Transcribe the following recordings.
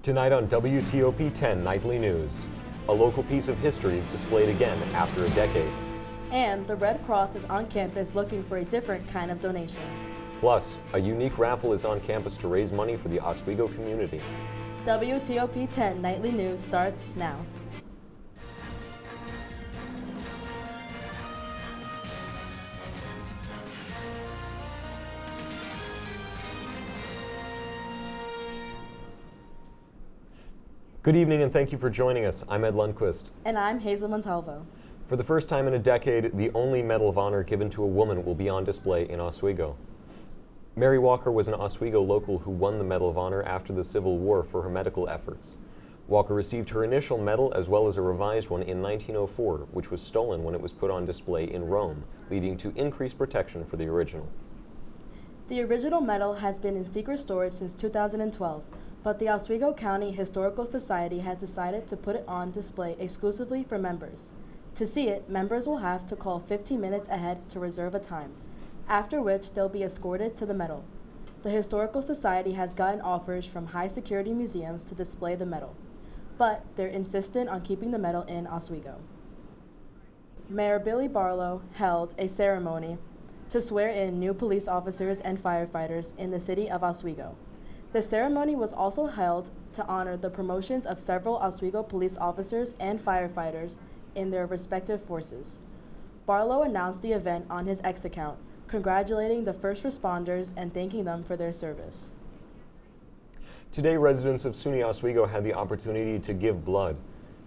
Tonight on WTOP-10 Nightly News, a local piece of history is displayed again after a decade. And the Red Cross is on campus looking for a different kind of donation. Plus, a unique raffle is on campus to raise money for the Oswego community. WTOP-10 Nightly News starts now. Good evening and thank you for joining us. I'm Ed Lundquist. And I'm Hazel Montalvo. For the first time in a decade, the only Medal of Honor given to a woman will be on display in Oswego. Mary Walker was an Oswego local who won the Medal of Honor after the Civil War for her medical efforts. Walker received her initial medal as well as a revised one in 1904, which was stolen when it was put on display in Rome, leading to increased protection for the original. The original medal has been in secret storage since 2012. But the Oswego County Historical Society has decided to put it on display exclusively for members. To see it, members will have to call 15 minutes ahead to reserve a time, after which they'll be escorted to the medal. The Historical Society has gotten offers from high-security museums to display the medal, but they're insistent on keeping the medal in Oswego. Mayor Billy Barlow held a ceremony to swear in new police officers and firefighters in the city of Oswego. The ceremony was also held to honor the promotions of several Oswego police officers and firefighters in their respective forces. Barlow announced the event on his X account, congratulating the first responders and thanking them for their service. Today, residents of SUNY Oswego had the opportunity to give blood.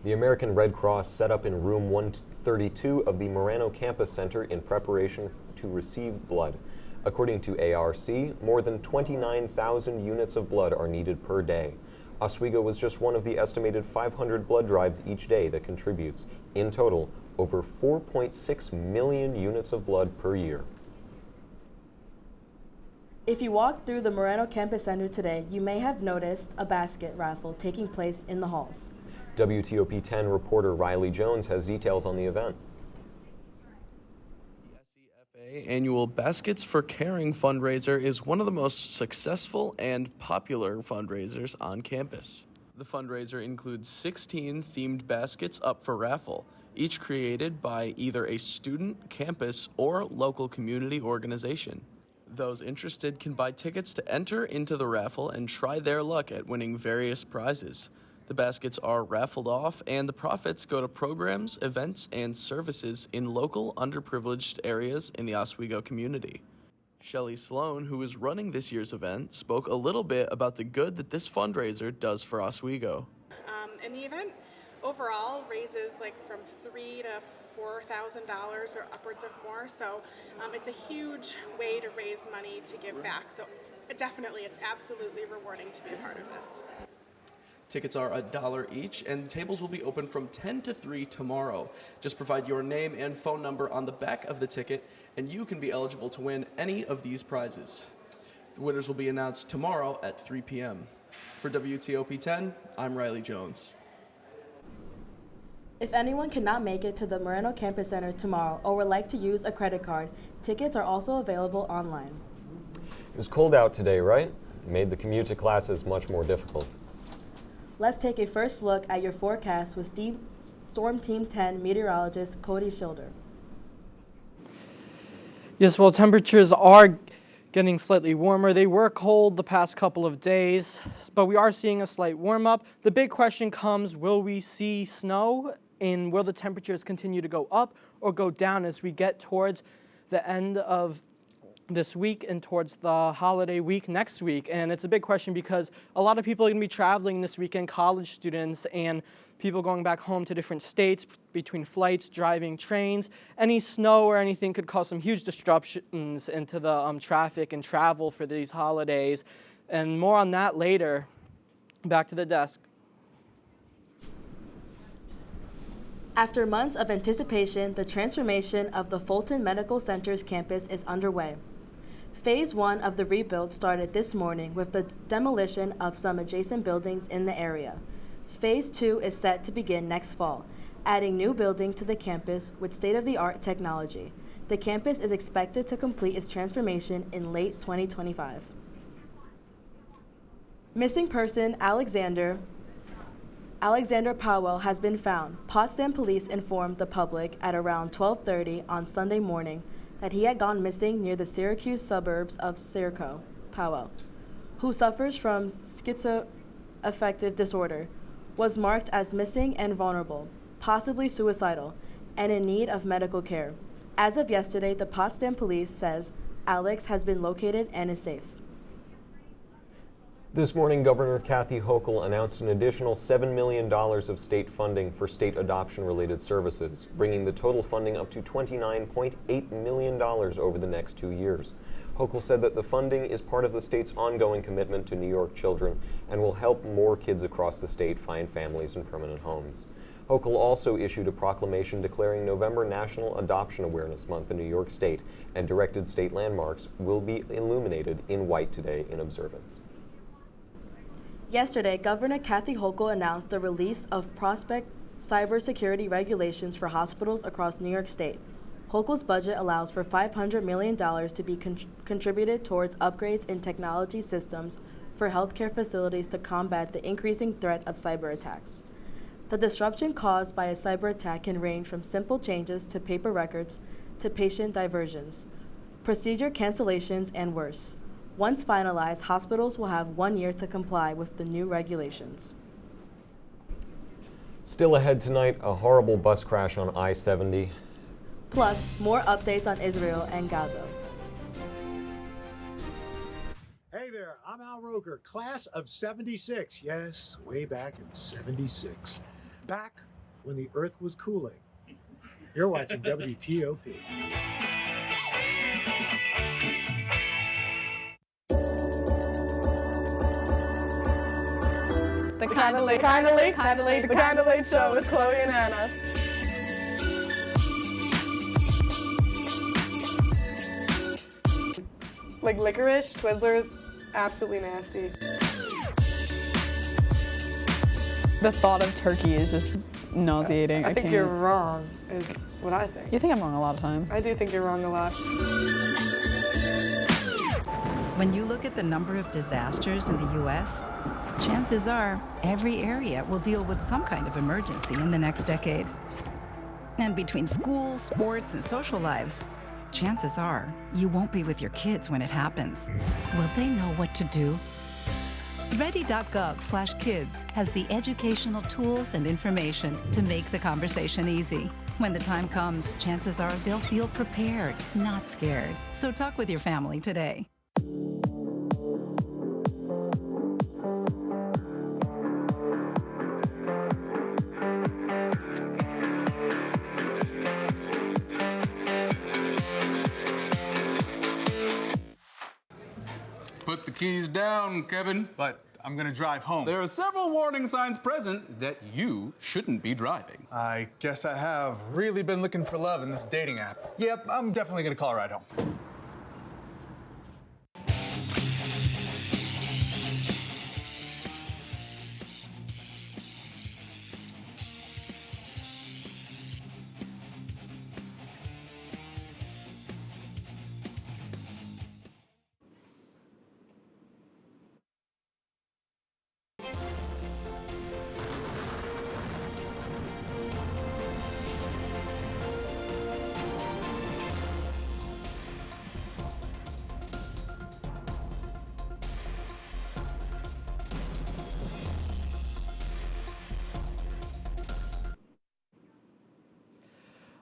The American Red Cross set up in room 132 of the Marano Campus Center in preparation to receive blood. According to ARC, more than 29,000 units of blood are needed per day. Oswego was just one of the estimated 500 blood drives each day that contributes, in total, over 4.6 million units of blood per year. If you walk through the Marano Campus Center today, you may have noticed a basket raffle taking place in the halls. WTOP-10 reporter Riley Jones has details on the event. Annual Baskets for Caring fundraiser is one of the most successful and popular fundraisers on campus. The fundraiser includes 16 themed baskets up for raffle, each created by either a student, campus, or local community organization. Those interested can buy tickets to enter into the raffle and try their luck at winning various prizes. The baskets are raffled off, and the profits go to programs, events, and services in local underprivileged areas in the Oswego community. Shelley Sloan, who is running this year's event, spoke a little bit about the good that this fundraiser does for Oswego. And the event overall raises from $3,000 to $4,000 or upwards of more. So it's a huge way to raise money to give back. So definitely, it's absolutely rewarding to be a part of this. Tickets are $1 each, and tables will be open from 10 to 3 tomorrow. Just provide your name and phone number on the back of the ticket, and you can be eligible to win any of these prizes. The winners will be announced tomorrow at 3 p.m. For WTOP-10, I'm Riley Jones. If anyone cannot make it to the Marano Campus Center tomorrow or would like to use a credit card, tickets are also available online. It was cold out today, right? It made the commute to classes much more difficult. Let's take a first look at your forecast with Storm Team 10 meteorologist Cody Schilder. Yes, well, temperatures are getting slightly warmer. They were cold the past couple of days, but we are seeing a slight warm up. The big question comes, will we see snow, and will the temperatures continue to go up or go down as we get towards the end of this week and towards the holiday week next week? And it's a big question because a lot of people are going to be traveling this weekend, college students and people going back home to different states between flights, driving trains. Any snow or anything could cause some huge disruptions into the traffic and travel for these holidays. And more on that later. Back to the desk. After months of anticipation, the transformation of the Fulton Medical Center's campus is underway. Phase 1 of the rebuild started this morning with the demolition of some adjacent buildings in the area. Phase 2 is set to begin next fall, adding new buildings to the campus with state-of-the-art technology. The campus is expected to complete its transformation in late 2025. Missing person Alexander Powell has been found. Potsdam police informed the public at around 12:30 on Sunday morning that he had gone missing near the Syracuse suburbs of Syrco. Powell, who suffers from schizoaffective disorder, was marked as missing and vulnerable, possibly suicidal, and in need of medical care. As of yesterday, the Potsdam police says Alex has been located and is safe. This morning, Governor Kathy Hochul announced an additional $7 million of state funding for state adoption-related services, bringing the total funding up to $29.8 million over the next 2 years. Hochul said that the funding is part of the state's ongoing commitment to New York children and will help more kids across the state find families and permanent homes. Hochul also issued a proclamation declaring November National Adoption Awareness Month in New York State, and directed state landmarks will be illuminated in white today in observance. Yesterday, Governor Kathy Hochul announced the release of prospect cybersecurity regulations for hospitals across New York State. Hochul's budget allows for $500 million to be contributed towards upgrades in technology systems for healthcare facilities to combat the increasing threat of cyber attacks. The disruption caused by a cyber attack can range from simple changes to paper records to patient diversions, procedure cancellations, and worse. Once finalized, hospitals will have 1 year to comply with the new regulations. Still ahead tonight, a horrible bus crash on I-70. Plus, more updates on Israel and Gaza. Hey there, I'm Al Roker, class of 76. Yes, way back in 76. Back when the earth was cooling. You're watching WTOP. The Kinda Late Show with Chloe and Anna. Like licorice, Twizzlers, absolutely nasty. The thought of turkey is just nauseating. I think you're wrong, is what I think. You think I'm wrong a lot of times. I do think you're wrong a lot. When you look at the number of disasters in the U.S., chances are every area will deal with some kind of emergency in the next decade. And between school, sports, and social lives, chances are you won't be with your kids when it happens. Will they know what to do? Ready.gov/kids has the educational tools and information to make the conversation easy. When the time comes, chances are they'll feel prepared, not scared. So talk with your family today. Put the keys down, Kevin. But I'm gonna drive home. There are several warning signs present that you shouldn't be driving. I guess I have really been looking for love in this dating app. Yep, I'm definitely gonna call a ride home.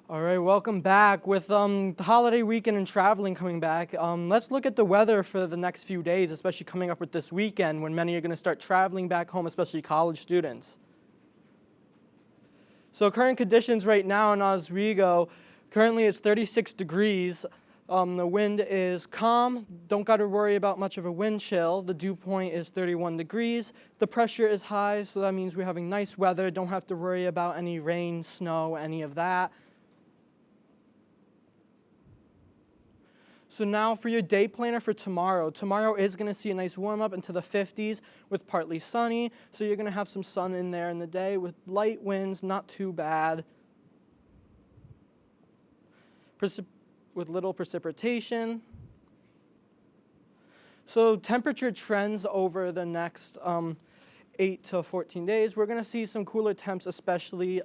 All right, welcome back. With the holiday weekend and traveling coming back, let's look at the weather for the next few days, especially coming up with this weekend when many are going to start traveling back home, especially college students. So current conditions right now in Oswego, currently it's 36 degrees. The wind is calm, don't got to worry about much of a wind chill. The dew point is 31 degrees. The pressure is high, so that means we're having nice weather. Don't have to worry about any rain, snow, any of that. So now for your day planner for tomorrow. Tomorrow is going to see a nice warm up into the 50s with partly sunny. So you're going to have some sun in there in the day with light winds, not too bad. With little precipitation. So temperature trends over the next 8 to 14 days. We're going to see some cooler temps, especially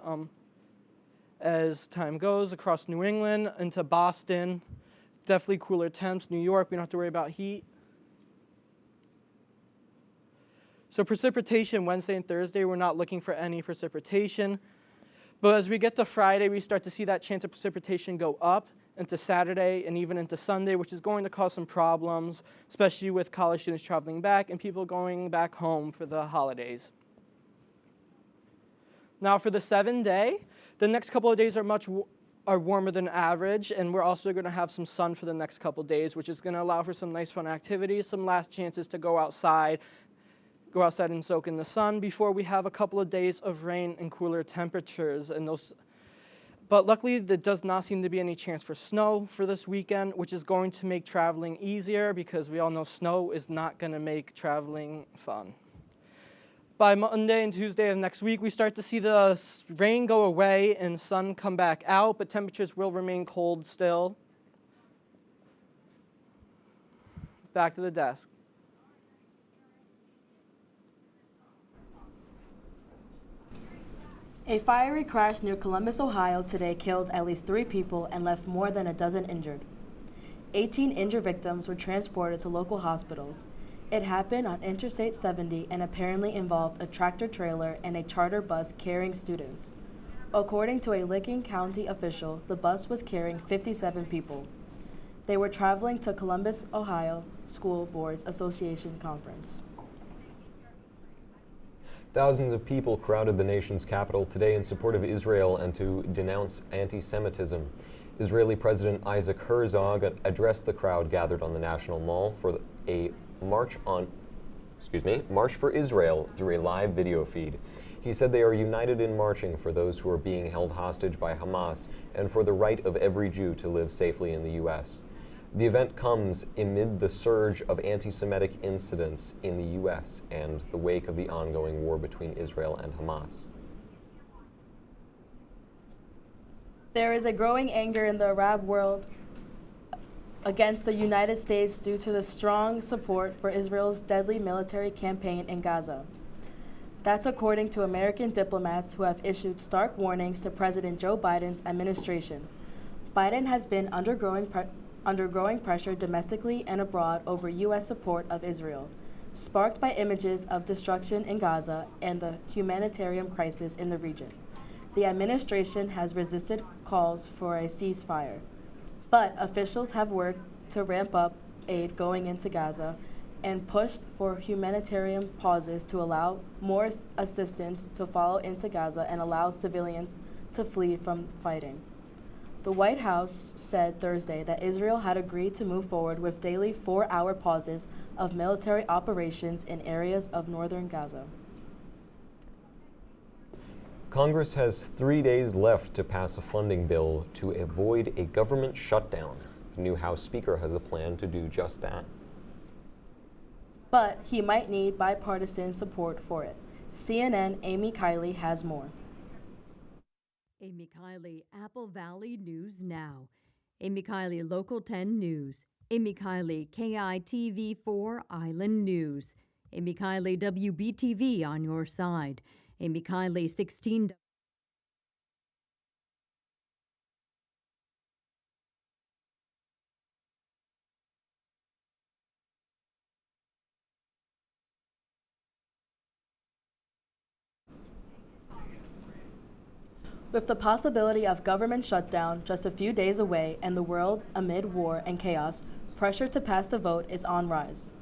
as time goes across New England into Boston. Definitely cooler temps. New York, we don't have to worry about heat. So precipitation Wednesday and Thursday, we're not looking for any precipitation. But as we get to Friday, we start to see that chance of precipitation go up into Saturday and even into Sunday, which is going to cause some problems, especially with college students traveling back and people going back home for the holidays. Now for the 7-day, the next couple of days are warmer than average, and we're also going to have some sun for the next couple of days, which is going to allow for some nice fun activities, some last chances to go outside and soak in the sun before we have a couple of days of rain and cooler temperatures. But luckily, there does not seem to be any chance for snow for this weekend, which is going to make traveling easier because we all know snow is not going to make traveling fun. By Monday and Tuesday of next week, we start to see the rain go away and sun come back out, but temperatures will remain cold still. Back to the desk. A fiery crash near Columbus, Ohio today killed at least 3 people and left more than a dozen injured. 18 injured victims were transported to local hospitals. It happened on Interstate 70 and apparently involved a tractor trailer and a charter bus carrying students. According to a Licking County official, the bus was carrying 57 people. They were traveling to Columbus, Ohio School Boards Association conference. Thousands of people crowded the nation's capital today in support of Israel and to denounce anti-Semitism. Israeli President Isaac Herzog addressed the crowd gathered on the National Mall for a March for Israel through a live video feed. He said they are united in marching for those who are being held hostage by Hamas and for the right of every Jew to live safely in the U.S. The event comes amid the surge of anti-Semitic incidents in the U.S. and the wake of the ongoing war between Israel and Hamas. There is a growing anger in the Arab world against the United States due to the strong support for Israel's deadly military campaign in Gaza. That's according to American diplomats who have issued stark warnings to President Joe Biden's administration. Biden has been undergoing pressure domestically and abroad over U.S. support of Israel, sparked by images of destruction in Gaza and the humanitarian crisis in the region. The administration has resisted calls for a ceasefire, but officials have worked to ramp up aid going into Gaza and pushed for humanitarian pauses to allow more assistance to follow into Gaza and allow civilians to flee from fighting. The White House said Thursday that Israel had agreed to move forward with daily 4-hour pauses of military operations in areas of northern Gaza. Congress has 3 days left to pass a funding bill to avoid a government shutdown. The new House Speaker has a plan to do just that. But he might need bipartisan support for it. CNN Amy Kiley has more. Amy Kiley, Apple Valley News Now. Amy Kiley, Local 10 News. Amy Kiley, KITV4 Island News. Amy Kiley, WBTV on your side. Amy Kiley, 16. With the possibility of government shutdown just a few days away and the world amid war and chaos, pressure to pass the vote is on rise.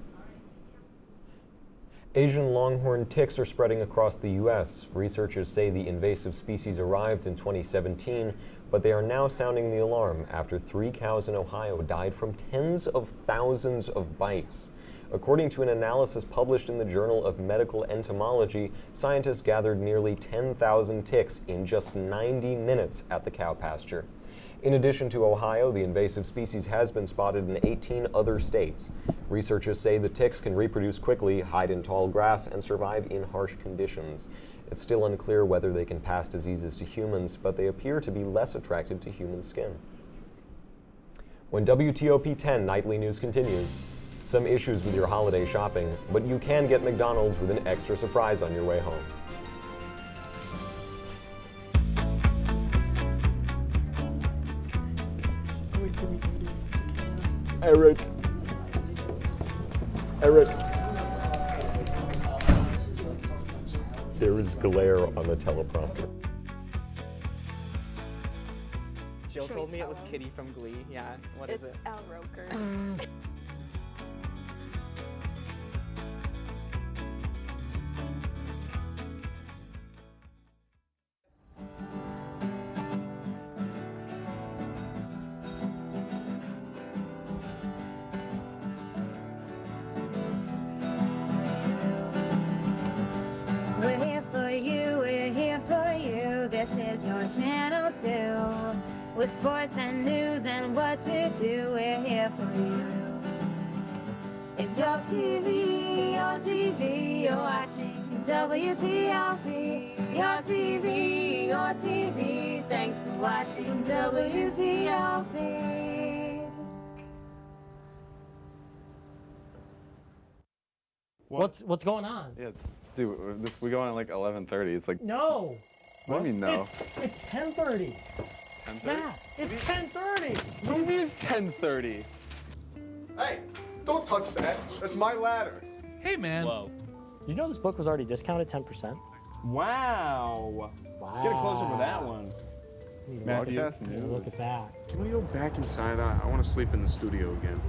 Asian longhorn ticks are spreading across the U.S. Researchers say the invasive species arrived in 2017, but they are now sounding the alarm after 3 cows in Ohio died from tens of thousands of bites. According to an analysis published in the Journal of Medical Entomology, scientists gathered nearly 10,000 ticks in just 90 minutes at the cow pasture. In addition to Ohio, the invasive species has been spotted in 18 other states. Researchers say the ticks can reproduce quickly, hide in tall grass, and survive in harsh conditions. It's still unclear whether they can pass diseases to humans, but they appear to be less attracted to human skin. When WTOP-10 Nightly News continues, some issues with your holiday shopping, but you can get McDonald's with an extra surprise on your way home. Eric. There is glare on the teleprompter. Jill told me it was Kitty from Glee. Yeah, what is it? It's Al Roker. We're here for you, we're here for you. This is your channel 2. With sports and news and what to do, we're here for you. It's your TV, you're watching WTOP. Your TV, thanks for watching WTOP. What's going on? Yeah, we go on at like 11:30. It's like No. What do you mean no? It's 10:30. 10:30? Yeah, it's 10:30. What do you mean it's 10:30? Hey, don't touch that. That's my ladder. Hey, man. Whoa. You know this book was already discounted 10%? Wow. Get a close up of that one. Matthew, Look at that. Can we go back inside? I want to sleep in the studio again.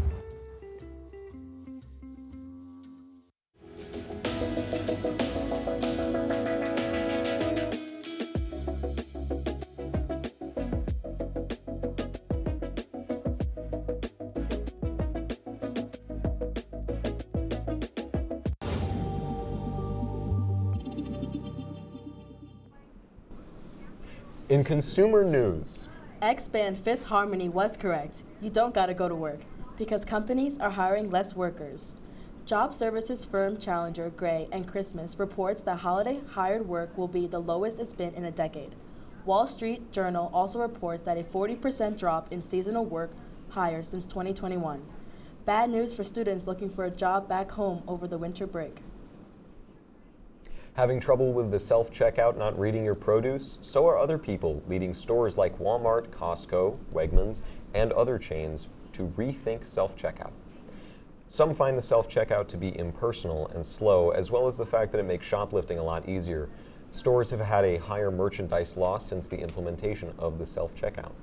In consumer news, X-band Fifth Harmony was correct. You don't gotta go to work because companies are hiring less workers. Job services firm Challenger, Gray, and Christmas reports that holiday hired work will be the lowest it's been in a decade. Wall Street Journal also reports that a 40% drop in seasonal work hires since 2021. Bad news for students looking for a job back home over the winter break. having trouble with the self-checkout not reading your produce? So are other people, leading stores like Walmart, Costco, Wegmans, and other chains to rethink self-checkout. Some find the self-checkout to be impersonal and slow, as well as the fact that it makes shoplifting a lot easier. Stores have had a higher merchandise loss since the implementation of the self-checkout.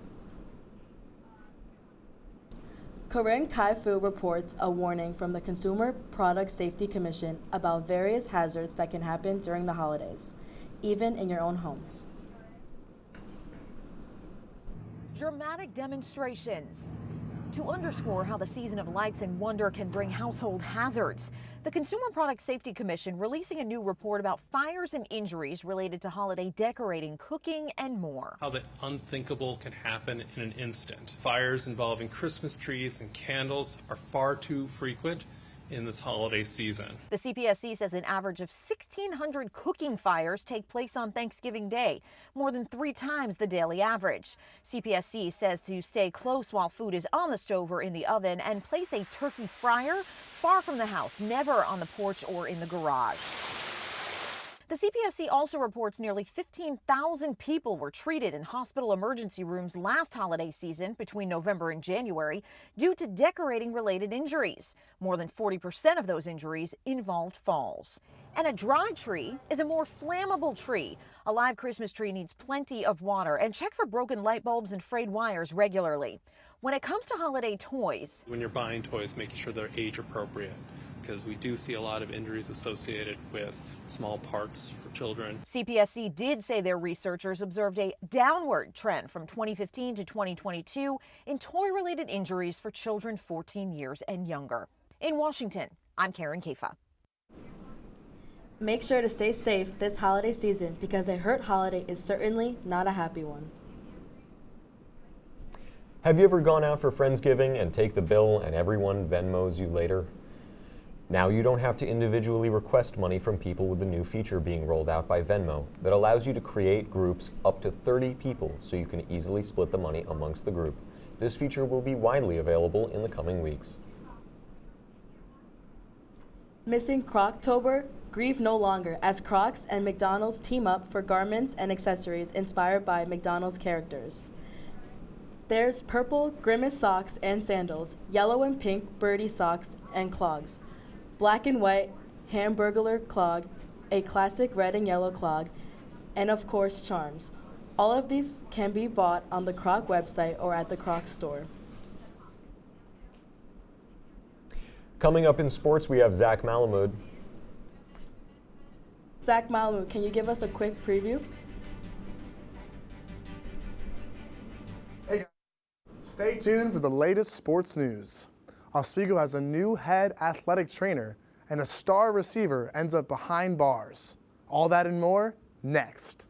Corinne Kai-Fu reports a warning from the Consumer Product Safety Commission about various hazards that can happen during the holidays, even in your own home. Dramatic demonstrations. To underscore how the season of lights and wonder can bring household hazards, the Consumer Product Safety Commission releasing a new report about fires and injuries related to holiday decorating, cooking, and more. How the unthinkable can happen in an instant. Fires involving Christmas trees and candles are far too frequent in this holiday season. The CPSC says an average of 1,600 cooking fires take place on Thanksgiving Day, more than 3 times the daily average. CPSC says to stay close while food is on the stove or in the oven and place a turkey fryer far from the house, never on the porch or in the garage. The CPSC also reports nearly 15,000 people were treated in hospital emergency rooms last holiday season between November and January due to decorating-related injuries. More than 40% of those injuries involved falls. And a dry tree is a more flammable tree. A live Christmas tree needs plenty of water, and check for broken light bulbs and frayed wires regularly. When it comes to holiday toys, When you're buying toys, making sure they're age appropriate, because we do see a lot of injuries associated with small parts for children. CPSC did say their researchers observed a downward trend from 2015 to 2022 in toy-related injuries for children 14 years and younger. In Washington, I'm Karen Kafa. Make sure to stay safe this holiday season because a hurt holiday is certainly not a happy one. Have you ever gone out for Friendsgiving and take the bill and everyone Venmos you later? Now you don't have to individually request money from people with the new feature being rolled out by Venmo that allows you to create groups up to 30 people so you can easily split the money amongst the group. This feature will be widely available in the coming weeks. Missing Croctober? Grieve no longer, as Crocs and McDonald's team up for garments and accessories inspired by McDonald's characters. There's purple Grimace socks and sandals, yellow and pink birdie socks and clogs, black and white Hamburglar clog, a classic red and yellow clog, and of course charms. All of these can be bought on the Croc website or at the Croc store. Coming up in sports, we have Zach Malamud. Zach Malamud, can you give us a quick preview? Hey guys, stay tuned for the latest sports news. Oswego has a new head athletic trainer and a star receiver ends up behind bars. All that and more next.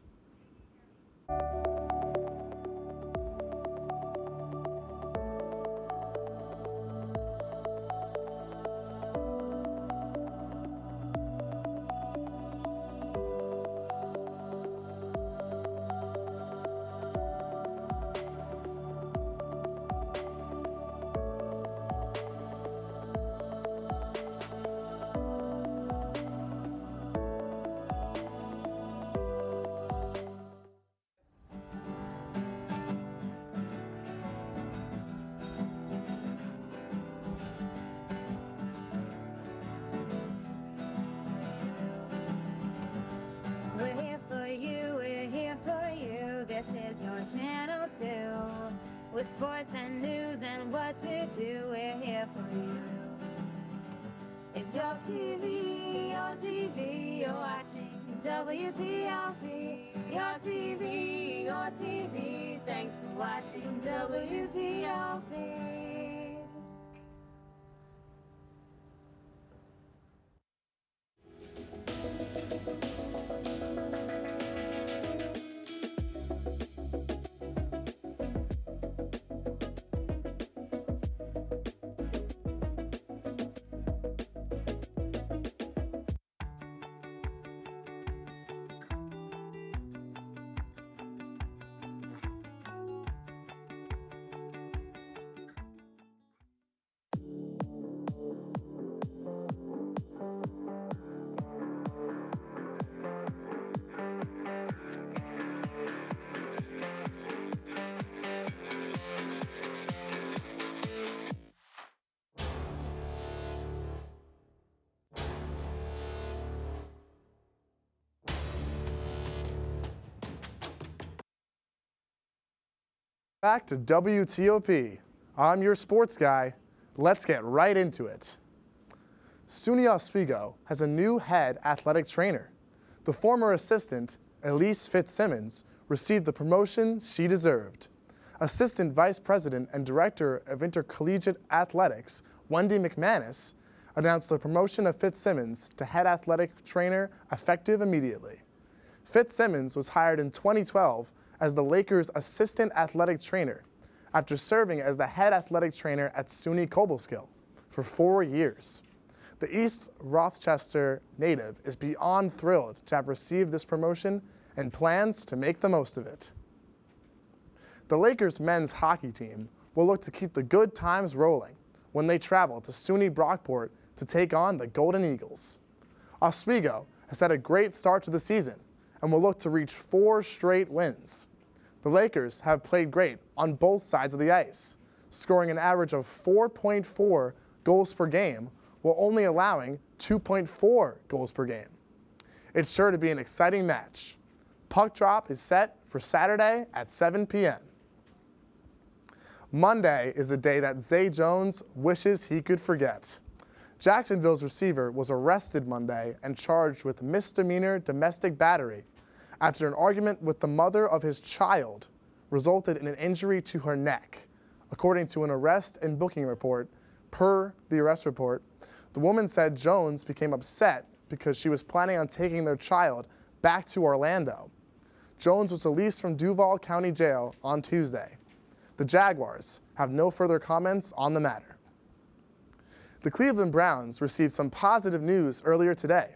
We're here for you, we're here for you. This is your channel 2. With sports and news and what to do, we're here for you. It's your TV, you're watching WTOP. Your TV, thanks for watching WTOP. Back to WTOP. I'm your sports guy. Let's get right into it. SUNY Oswego has a new head athletic trainer. The former assistant, Elise Fitzsimmons, received the promotion she deserved. Assistant Vice President and Director of Intercollegiate Athletics, Wendy McManus, announced the promotion of Fitzsimmons to head athletic trainer effective immediately. Fitzsimmons was hired in 2012 as the Lakers' assistant athletic trainer after serving as the head athletic trainer at SUNY Cobleskill for 4 years. The East Rochester native is beyond thrilled to have received this promotion and plans to make the most of it. The Lakers men's hockey team will look to keep the good times rolling when they travel to SUNY Brockport to take on the Golden Eagles. Oswego has had a great start to the season and will look to reach 4 straight wins. The Lakers have played great on both sides of the ice, scoring an average of 4.4 goals per game while only allowing 2.4 goals per game. It's sure to be an exciting match. Puck drop is set for Saturday at 7 p.m. Monday is a day that Zay Jones wishes he could forget. Jacksonville's receiver was arrested Monday and charged with misdemeanor domestic battery after an argument with the mother of his child resulted in an injury to her neck. According to an arrest and booking report, per the arrest report, the woman said Jones became upset because she was planning on taking their child back to Orlando. Jones was released from Duval County Jail on Tuesday. The Jaguars have no further comments on the matter. The Cleveland Browns received some positive news earlier today.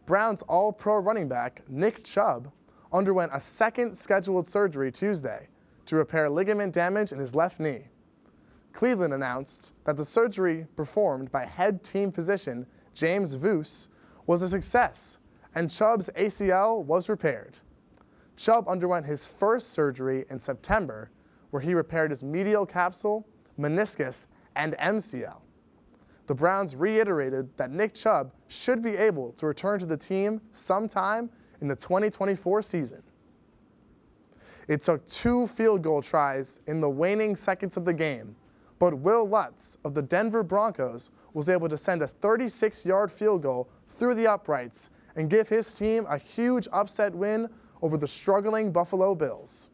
Browns All-Pro running back Nick Chubb underwent a second scheduled surgery Tuesday to repair ligament damage in his left knee. Cleveland announced that the surgery performed by head team physician James Voos, was a success, and Chubb's ACL was repaired. Chubb underwent his first surgery in September, where he repaired his medial capsule, meniscus, and MCL. The Browns reiterated that Nick Chubb should be able to return to the team sometime in the 2024 season. It took 2 field goal tries in the waning seconds of the game, but Will Lutz of the Denver Broncos was able to send a 36-yard field goal through the uprights and give his team a huge upset win over the struggling Buffalo Bills.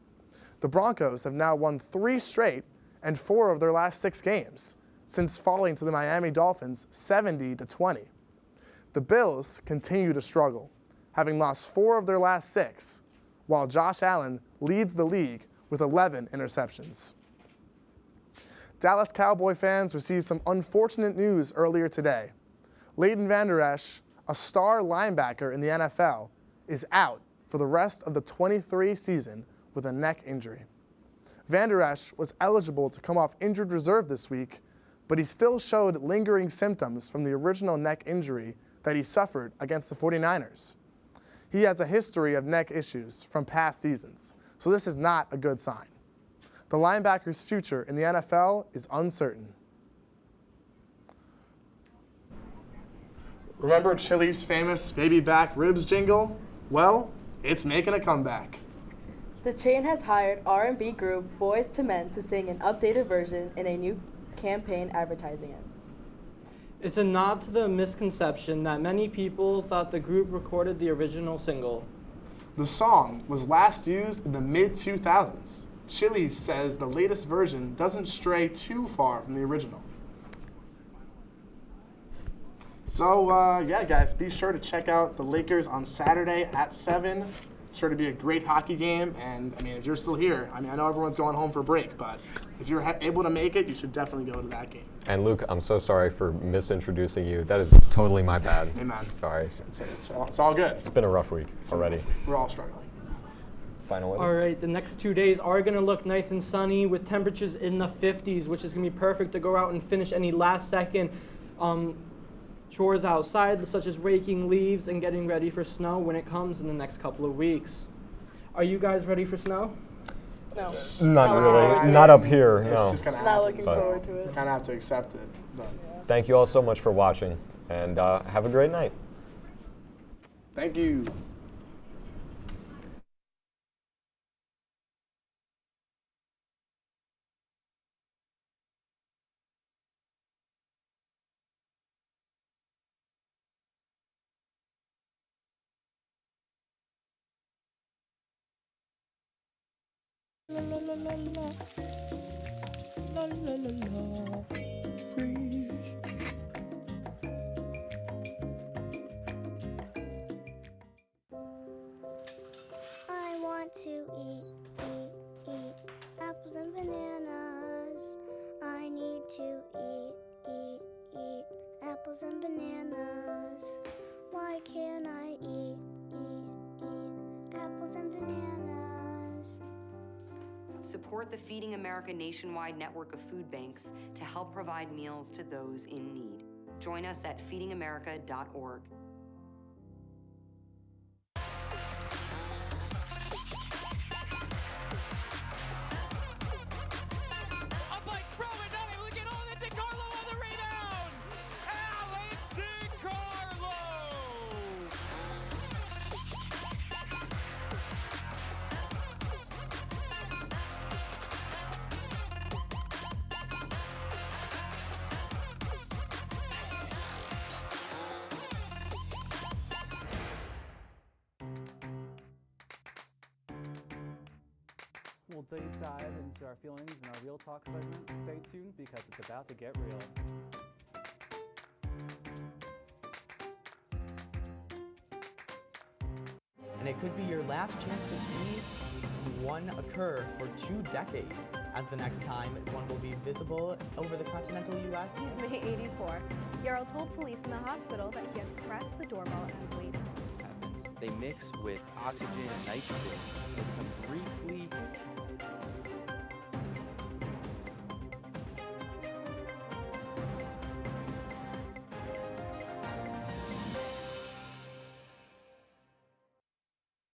The Broncos have now won 3 straight and 4 of their last 6 games, since falling to the Miami Dolphins 70-20. The Bills continue to struggle, having lost 4 of their last 6, while Josh Allen leads the league with 11 interceptions. Dallas Cowboy fans received some unfortunate news earlier today. Leighton Vander Esch, a star linebacker in the NFL, is out for the rest of the 23 season with a neck injury. Vander Esch was eligible to come off injured reserve this week, but he still showed lingering symptoms from the original neck injury that he suffered against the 49ers. He has a history of neck issues from past seasons, so this is not a good sign. The linebacker's future in the NFL is uncertain. Remember Chili's famous baby back ribs jingle? Well, it's making a comeback. The chain has hired R&B group Boys to Men to sing an updated version in a new campaign advertising it. It's a nod to the misconception that many people thought the group recorded the original single. The song was last used in the mid-2000s. Chili's says the latest version doesn't stray too far from the original. So, yeah, guys, be sure to check out the Lakers on Saturday at 7. It's sure to be a great hockey game, and I mean, if you're still here, I know everyone's going home for break, but if you're able to make it, you should definitely go to that game. And Luke, I'm so sorry for misintroducing you. That is totally my bad. Hey, man. Sorry. It's all good. It's been a rough week already. We're all struggling. Final weather? All right, the next 2 days are going to look nice and sunny with temperatures in the 50s, which is going to be perfect to go out and finish any last-second chores outside, such as raking leaves and getting ready for snow when it comes in the next couple of weeks. Are you guys ready for snow? No. Not really. Not up here, no. It's just gonna happen. Not looking forward to it. We kind of have to accept it. But. Thank you all so much for watching, and have a great night. Thank you. La la la la la. La la la la. Freeze. I want to eat apples and bananas. I need to eat apples and bananas. Why can't I eat apples and bananas? Support the Feeding America nationwide network of food banks to help provide meals to those in need. Join us at feedingamerica.org. We'll deep dive into our feelings in our Real Talk segment. Stay tuned because it's about to get real. And it could be your last chance to see one occur for 2 decades, as the next time one will be visible over the continental U.S. He's May 84. Yarrow told police in the hospital that he had pressed the doorbell and waited. They mix with oxygen and nitrogen. They become briefly